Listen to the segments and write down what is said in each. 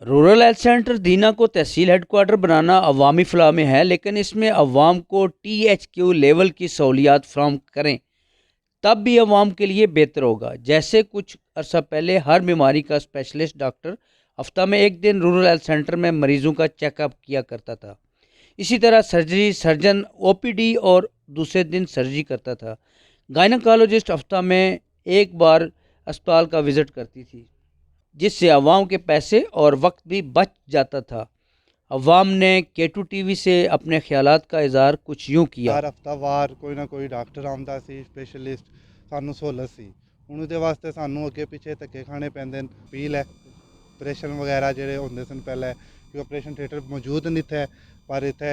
Rural health centre دینا کو تحصیل head quarter بنانا عوامی فلاح میں ہے، لیکن اس میں عوام کو THQ لیول کی سہولیات فراہم کریں تب بھی عوام کے لیے بہتر ہوگا۔ جیسے کچھ عرصہ پہلے ہر بیماری کا اسپیشلسٹ ڈاکٹر ہفتہ میں ایک دن رورل ہیلتھ سینٹر میں مریضوں کا چیک اپ کیا کرتا تھا، اسی طرح سرجن OPD اور دوسرے دن سرجری کرتا تھا، گائنیکالوجسٹ ہفتہ میں ایک بار اسپتال کا وزٹ کرتی تھی، جس سے عوام کے پیسے اور وقت بھی بچ جاتا تھا۔ عوام نے K2 TV سے اپنے خیالات کا اظہار کچھ یوں کیا۔ ہر ہفتہ وار کوئی نہ کوئی ڈاکٹر آਉਂਦਾ ਸੀ ਸਪੈਸ਼ਲਿਸਟ, ਸਾਨੂੰ ਸਹੂਲਤ ਸੀ। ਹੁਣ ਉਹਦੇ ਵਾਸਤੇ ਸਾਨੂੰ ਅੱਗੇ ਪਿੱਛੇ ਧੱਕੇ ਖਾਣੇ ਪੈਂਦੇ ਨੇ। ਅਪੀਲ ਹੈ ਆਪਰੇਸ਼ਨ ਵਗੈਰਾ ਜਿਹੜੇ ਹੁੰਦੇ ਸਨ ਪਹਿਲੇ ਕਿ ਆਪਰੇਸ਼ਨ ਥੀਏਟਰ ਮੌਜੂਦ ਨਹੀਂ ਥੇ, ਪਰ ਇੱਥੇ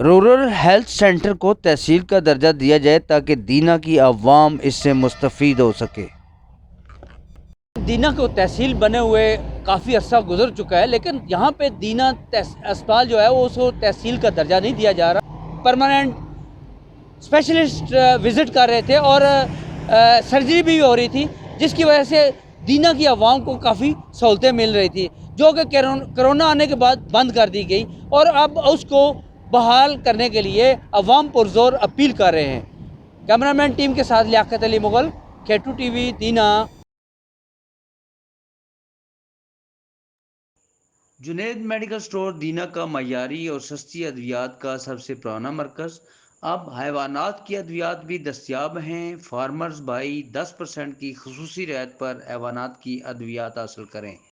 رورل ہیلتھ سینٹر کو تحصیل کا درجہ دیا جائے تاکہ دینا کی عوام اس سے مستفید ہو سکے۔ دینا کو تحصیل بنے ہوئے کافی عرصہ گزر چکا ہے، لیکن یہاں پہ دینا اسپتال جو ہے وہ اس کو تحصیل کا درجہ نہیں دیا جا رہا۔ پرماننٹ اسپیشلسٹ وزٹ کر رہے تھے اور سرجری بھی ہو رہی تھی، جس کی وجہ سے دینا کی عوام کو کافی سہولتیں مل رہی تھی، جو کہ کرونا آنے کے بعد بند کر دی گئی، اور اب اس کو بحال کرنے کے لیے عوام پرزور اپیل کر رہے ہیں۔ کیمرامین ٹیم کے ساتھ لیاقت علی مغل، K2 TV دینا۔ جنید میڈیکل سٹور دینا کا معیاری اور سستی ادویات کا سب سے پرانا مرکز، اب حیوانات کی ادویات بھی دستیاب ہیں۔ فارمرز بھائی 10% کی خصوصی رعایت پر حیوانات کی ادویات حاصل کریں۔